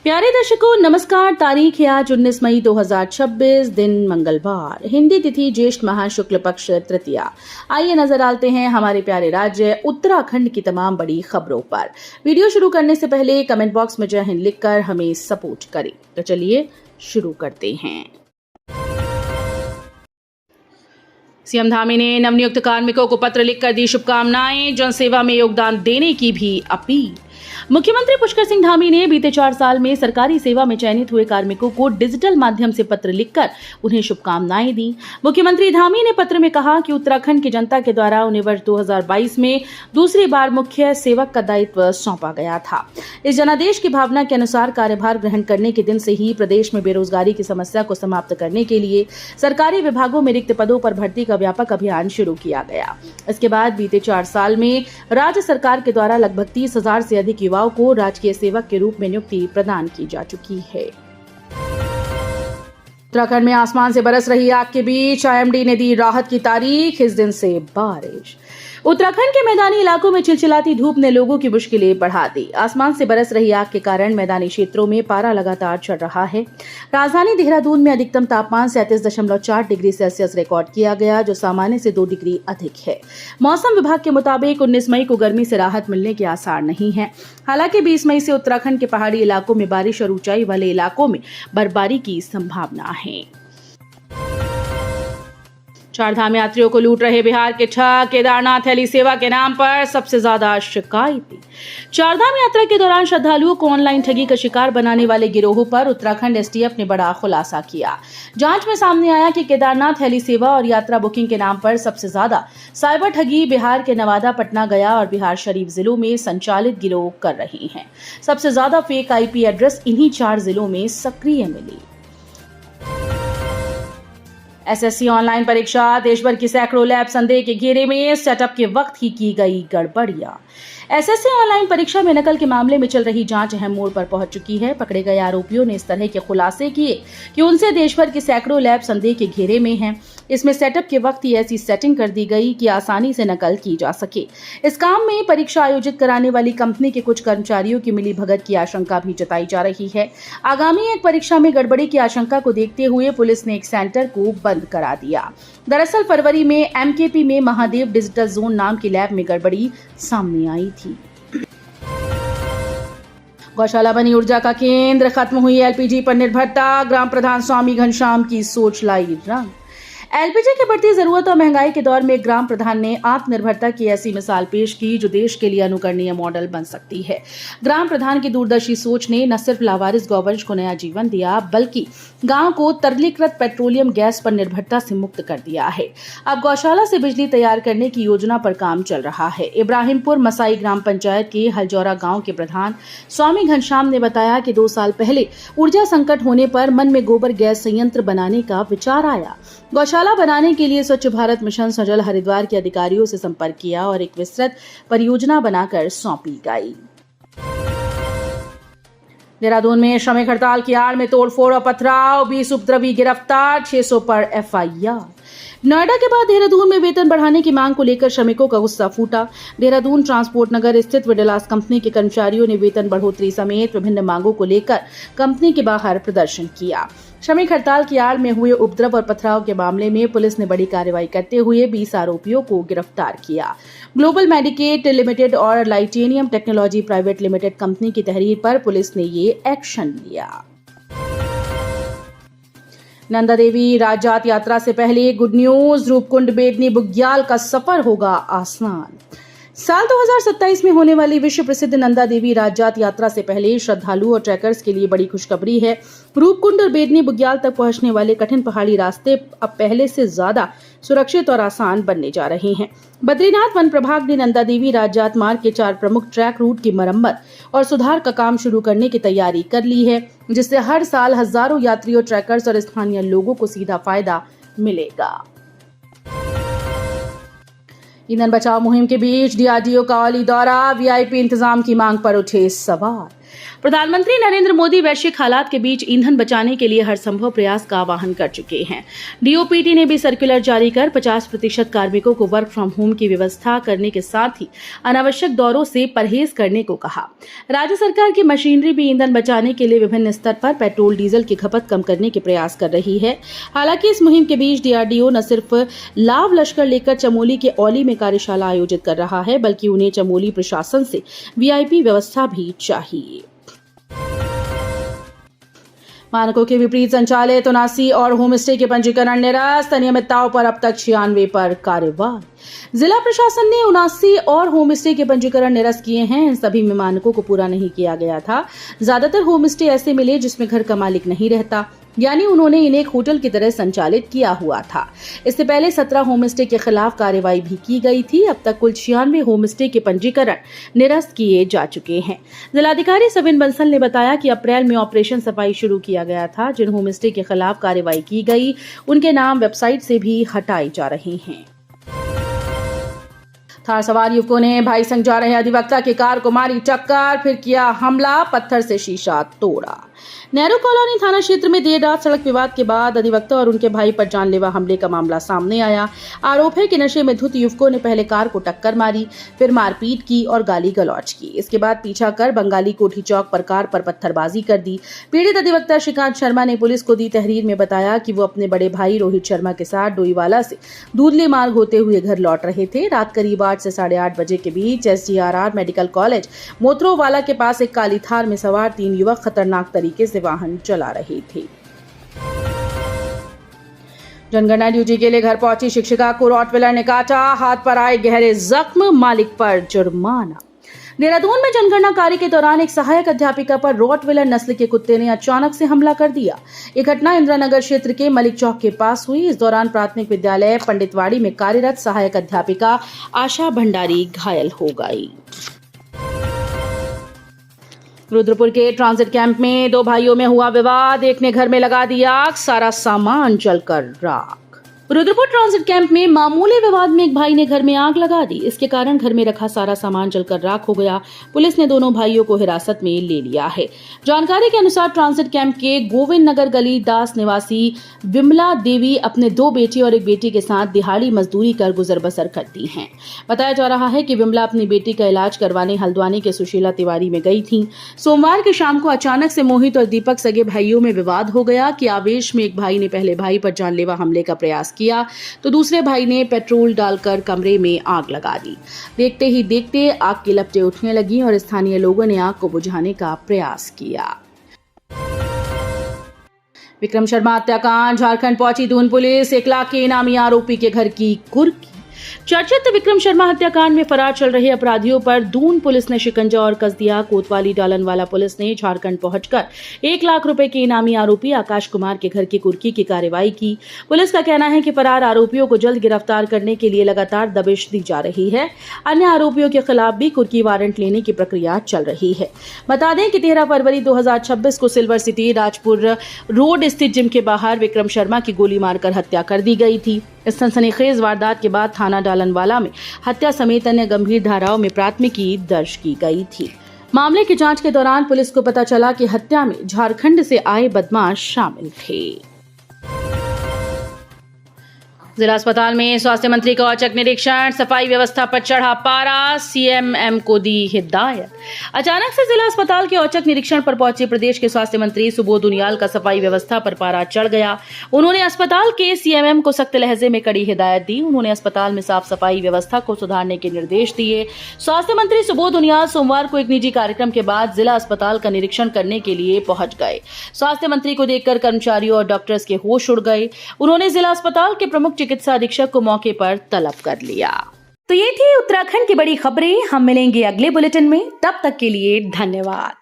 प्यारे दर्शकों नमस्कार। तारीख है आज 19 मई 2026, दिन मंगलवार, हिंदी तिथि ज्येष्ठ माह शुक्ल पक्ष तृतीया। आइए नजर डालते हैं हमारे प्यारे राज्य उत्तराखंड की तमाम बड़ी खबरों पर। वीडियो शुरू करने से पहले कमेंट बॉक्स में जय हिंद लिखकर हमें सपोर्ट करें। तो चलिए शुरू करते हैं। सीएम धामी ने नवनियुक्त कार्मिकों को पत्र लिखकर दी शुभकामनाएं, जनसेवा में योगदान देने की भी अपील। मुख्यमंत्री पुष्कर सिंह धामी ने बीते 4 साल में सरकारी सेवा में चयनित हुए कार्मिकों को डिजिटल माध्यम से पत्र लिखकर उन्हें शुभकामनाएं दी। मुख्यमंत्री धामी ने पत्र में कहा कि उत्तराखंड की जनता के द्वारा उन्हें वर्ष 2022 में दूसरी बार मुख्य सेवक का दायित्व सौंपा गया था। इस जनादेश की भावना के अनुसार कार्यभार ग्रहण करने के दिन से ही प्रदेश में बेरोजगारी की समस्या को समाप्त करने के लिए सरकारी विभागों में रिक्त पदों पर भर्ती का व्यापक अभियान शुरू किया गया। इसके बाद बीते 4 साल में राज्य सरकार के द्वारा लगभग 30,000 से अधिक युवाओं को राजकीय सेवक के रूप में नियुक्ति प्रदान की जा चुकी है। उत्तराखंड में आसमान से बरस रही आग के बीच आईएमडी ने दी राहत की तारीख, इस दिन से बारिश। उत्तराखंड के मैदानी इलाकों में चिलचिलाती धूप ने लोगों की मुश्किलें बढ़ा दी। आसमान से बरस रही आग के कारण मैदानी क्षेत्रों में पारा लगातार चढ़ रहा है। राजधानी देहरादून में अधिकतम तापमान 37.4 डिग्री सेल्सियस रिकॉर्ड किया गया, जो सामान्य से 2 डिग्री अधिक है। मौसम विभाग के मुताबिक 19 मई को गर्मी से राहत मिलने के आसार नहीं है। हालांकि 20 मई से उत्तराखंड के पहाड़ी इलाकों में बारिश और ऊंचाई वाले इलाकों में बर्फबारी की संभावना है। चारधाम यात्रियों को लूट रहे बिहार के ठग, केदारनाथ हेली सेवा के नाम पर सबसे ज्यादा शिकायतें। चारधाम यात्रा के दौरान श्रद्धालुओं को ऑनलाइन ठगी का शिकार बनाने वाले गिरोह पर उत्तराखंड एसटीएफ ने बड़ा खुलासा किया। जांच में सामने आया कि केदारनाथ हेली सेवा और यात्रा बुकिंग के नाम पर सबसे ज्यादा साइबर ठगी बिहार के नवादा, पटना, गया और बिहार शरीफ जिलों में संचालित गिरोह कर रहे हैं। सबसे ज्यादा फेक आईपी एड्रेस इन्हीं 4 जिलों में सक्रिय मिली। एसएससी ऑनलाइन परीक्षा, देश भर की सैकड़ों लैब संदेह के घेरे में, सेटअप के वक्त ही की गई गड़बड़ियां। एसएससी ऑनलाइन परीक्षा में नकल के मामले में चल रही जांच अहम मोड़ पर पहुंच चुकी है। पकड़े गए आरोपियों ने इस तरह के खुलासे किए कि उनसे देश भर की सैकड़ों लैब संदेह के घेरे में हैं। इसमें सेटअप के वक्त ही ऐसी सेटिंग कर दी गई कि आसानी से नकल की जा सके। इस काम में परीक्षा आयोजित कराने वाली कंपनी के कुछ कर्मचारियों की मिलीभगत की आशंका भी जताई जा रही है। आगामी एक परीक्षा में गड़बड़ी की आशंका को देखते हुए पुलिस ने एक सेंटर को बंद करा दिया। दरअसल फरवरी में एमकेपी में महादेव डिजिटल जोन नाम की लैब में गड़बड़ी सामने आई थी। गौशाला बनी ऊर्जा का केंद्र, खत्म हुई एलपीजी पर निर्भरता, ग्राम प्रधान स्वामी घनश्याम की सोच लाई रंग। एलपीजी की बढ़ती जरूरत और महंगाई के दौर में ग्राम प्रधान ने आत्मनिर्भरता की ऐसी मिसाल पेश की जो देश के लिए अनुकरणीय मॉडल बन सकती है। ग्राम प्रधान की दूरदर्शी सोच ने न सिर्फ लावारिस गौवंश को नया जीवन दिया, बल्कि गांव को तरलीकृत पेट्रोलियम गैस पर निर्भरता से मुक्त कर दिया है। अब गौशाला से बिजली तैयार करने की योजना पर काम चल रहा है। इब्राहिमपुर मसाई ग्राम पंचायत के हलजौरा गांव के प्रधान स्वामी घनश्याम ने बताया कि 2 साल पहले ऊर्जा संकट होने पर मन में गोबर गैस संयंत्र बनाने का विचार आया। गौशाला बनाने के लिए स्वच्छ भारत मिशन सजल हरिद्वार के अधिकारियों से संपर्क किया और एक विस्तृत परियोजना बनाकर सौंपी गई। देहरादून में श्रमिक हड़ताल की आड़ में तोड़फोड़ और पथराव, 20 उपद्रवी गिरफ्तार, 600 पर एफआईआर। नोएडा के बाद देहरादून में वेतन बढ़ाने की मांग को लेकर श्रमिकों का गुस्सा फूटा। देहरादून ट्रांसपोर्ट नगर स्थित विडलास कंपनी के कर्मचारियों ने वेतन बढ़ोतरी समेत विभिन्न मांगों को लेकर कंपनी के बाहर प्रदर्शन किया। श्रमिक हड़ताल की आड़ में हुए उपद्रव और पथराव के मामले में पुलिस ने बड़ी कार्रवाई करते हुए 20 आरोपियों को गिरफ्तार किया। ग्लोबल मेडिकेट लिमिटेड और लाइटेनियम टेक्नोलॉजी प्राइवेट लिमिटेड कंपनी की तहरीर पर पुलिस ने ये एक्शन लिया। नंदा देवी राजजात यात्रा से पहले गुड न्यूज, रूपकुंड बेदनी बुग्याल का सफर होगा आसान। साल 2027 में होने वाली विश्व प्रसिद्ध नंदा देवी राजजात यात्रा से पहले श्रद्धालु और ट्रैकर्स के लिए बड़ी खुशखबरी है। रूपकुंड और बेदनी बुग्याल तक पहुंचने वाले कठिन पहाड़ी रास्ते अब पहले से ज्यादा सुरक्षित और आसान बनने जा रहे हैं। बद्रीनाथ वन प्रभाग ने नंदा देवी राजजात मार्ग के 4 प्रमुख ट्रैक रूट की मरम्मत और सुधार का काम शुरू करने की तैयारी कर ली है, जिससे हर साल हजारों यात्रियों, ट्रैकर्स और स्थानीय लोगों को सीधा फायदा मिलेगा। ईंधन बचाओ मुहिम के बीच डीआरडीओ का औली दौरा, वीआईपी इंतजाम की मांग पर उठे सवाल। प्रधानमंत्री नरेंद्र मोदी वैश्विक हालात के बीच ईंधन बचाने के लिए हर संभव प्रयास का आह्वान कर चुके हैं। डीओपीटी ने भी सर्कुलर जारी कर 50% कार्मिकों को वर्क फ्रॉम होम की व्यवस्था करने के साथ ही अनावश्यक दौरों से परहेज करने को कहा। राज्य सरकार की मशीनरी भी ईंधन बचाने के लिए विभिन्न स्तर पर पेट्रोल डीजल की खपत कम करने के प्रयास कर रही है। हालांकि इस मुहिम के बीच डीआरडीओ न सिर्फ लाभ लश्कर लेकर चमोली के औली में कार्यशाला आयोजित कर रहा है, बल्कि उन्हें चमोली प्रशासन से वीआईपी व्यवस्था भी चाहिए। मानकों के विपरीत संचालित 79 और होम स्टे के पंजीकरण निरस्त, अनियमितताओं पर अब तक 96 पर कार्यवाही। जिला प्रशासन ने 79 और होम स्टे के पंजीकरण निरस्त किए हैं। इन सभी में मानकों को पूरा नहीं किया गया था। ज्यादातर होम स्टे ऐसे मिले जिसमें घर का मालिक नहीं रहता, यानी उन्होंने इन्हें एक होटल की तरह संचालित किया हुआ था। इससे पहले 17 होम स्टे के खिलाफ कार्रवाई भी की गई थी। अब तक कुल 96 होम स्टे के पंजीकरण निरस्त किए जा चुके हैं। जिलाधिकारी सविन बंसल ने बताया कि अप्रैल में ऑपरेशन सफाई शुरू किया गया था। जिन होम स्टे के खिलाफ कार्रवाई की गई उनके नाम वेबसाइट से भी हटाए जा रहे हैं। थार सवार युवकों ने भाई संग जा रहे अधिवक्ता की कार को मारी टक्कर, फिर किया हमला, पत्थर से शीशा तोड़ा। नेहरू कॉलोनी थाना क्षेत्र में देर रात सड़क विवाद के बाद अधिवक्ता और उनके भाई पर जानलेवा हमले का मामला सामने आया। आरोप है कि नशे में धुत युवकों ने पहले कार को टक्कर मारी, फिर मारपीट की और गाली गलौज की। इसके बाद पीछा कर बंगाली कोठी चौक पर कार पर पत्थरबाजी कर दी। पीड़ित अधिवक्ता श्रीकांत शर्मा ने पुलिस को दी तहरीर में बताया कि वो अपने बड़े भाई रोहित शर्मा के साथ डोईवाला से दूधली मार्ग होते हुए घर लौट रहे थे। रात करीब 8 से 8:30 बजे के बीच SGRR मेडिकल कॉलेज मोथरोवाला के पास एक काली थार में सवार 3 युवक खतरनाक तरीके से वाहन चला रहे थे। जनगणना ड्यूटी के लिए घर पहुंची शिक्षिका को रॉटविलर ने काटा, हाथ पर आए गहरे जख्म, मालिक पर जुर्माना। देहरादून में जनगणना कार्य के दौरान एक सहायक अध्यापिका पर रॉटविलर नस्ल के कुत्ते ने अचानक से हमला कर दिया। ये घटना इंदिरानगर क्षेत्र के मलिक चौक के पास हुई। इस दौरान प्राथमिक विद्यालय पंडितवाड़ी में कार्यरत सहायक अध्यापिका आशा भंडारी घायल हो गई। रुद्रपुर के ट्रांजिट कैंप में 2 भाइयों में हुआ विवाद, एक ने घर में लगा दी आग, सारा सामान जलकर राख। रुद्रपुर ट्रांजिट कैंप में मामूली विवाद में एक भाई ने घर में आग लगा दी। इसके कारण घर में रखा सारा सामान जलकर राख हो गया। पुलिस ने दोनों भाइयों को हिरासत में ले लिया है। जानकारी के अनुसार ट्रांजिट कैंप के गोविंद नगर गली दास निवासी विमला देवी अपने 2 बेटे और एक बेटी के साथ दिहाड़ी मजदूरी कर गुजर बसर करती हैं। बताया जा रहा है कि विमला अपनी बेटी का इलाज करवाने हल्द्वानी के सुशीला तिवारी में गई थी। सोमवार की शाम को अचानक से मोहित और दीपक सगे भाइयों में विवाद हो गया कि आवेश में एक भाई ने पहले भाई पर जानलेवा हमले का प्रयास किया तो दूसरे भाई ने पेट्रोल डालकर कमरे में आग लगा दी। देखते ही देखते आग की लपटें उठने लगी और स्थानीय लोगों ने आग को बुझाने का प्रयास किया। विक्रम शर्मा हत्याकांड, झारखंड पहुंची दून पुलिस, 1 लाख के इनामी आरोपी के घर की कुर्की। चर्चित विक्रम शर्मा हत्याकांड में फरार चल रहे अपराधियों पर दून पुलिस ने शिकंजा और कस दिया। कोतवाली डालनवाला पुलिस ने झारखंड पहुंचकर 1 लाख रुपए के इनामी आरोपी आकाश कुमार के घर की कुर्की की कार्रवाई की। पुलिस का कहना है कि फरार आरोपियों को जल्द गिरफ्तार करने के लिए लगातार दबिश दी जा रही है। अन्य आरोपियों के खिलाफ भी कुर्की वारंट लेने की प्रक्रिया चल रही है। बता दें कि 13 फरवरी 2026 को सिल्वर सिटी राजपुर रोड स्थित जिम के बाहर विक्रम शर्मा की गोली मारकर हत्या कर दी गई थी। इस सनसनीखेज वारदात के बाद थाना डालनवाला में हत्या समेत अन्य गंभीर धाराओं में प्राथमिकी दर्ज की गई थी। मामले की जांच के दौरान पुलिस को पता चला कि हत्या में झारखंड से आए बदमाश शामिल थे। जिला अस्पताल में स्वास्थ्य मंत्री का औचक निरीक्षण, सफाई व्यवस्था पर चढ़ा पारा, CMM को दी हिदायत। अचानक से जिला अस्पताल के औचक निरीक्षण पर पहुंचे प्रदेश के स्वास्थ्य मंत्री सुबोध उनियाल का सफाई व्यवस्था पर पारा चढ़ गया। उन्होंने अस्पताल के CMM को सख्त लहजे में कड़ी हिदायत दी। उन्होंने अस्पताल में साफ सफाई व्यवस्था को सुधारने के निर्देश दिए। स्वास्थ्य मंत्री सुबोध उनियाल सोमवार को एक निजी कार्यक्रम के बाद जिला अस्पताल का निरीक्षण करने के लिए पहुंच गए। स्वास्थ्य मंत्री को देखकर कर्मचारियों और डॉक्टर्स के होश उड़ गए। उन्होंने जिला अस्पताल के प्रमुख चिकित्सा अधीक्षक को मौके पर तलब कर लिया। तो ये थी उत्तराखंड की बड़ी खबरें। हम मिलेंगे अगले बुलेटिन में, तब तक के लिए धन्यवाद।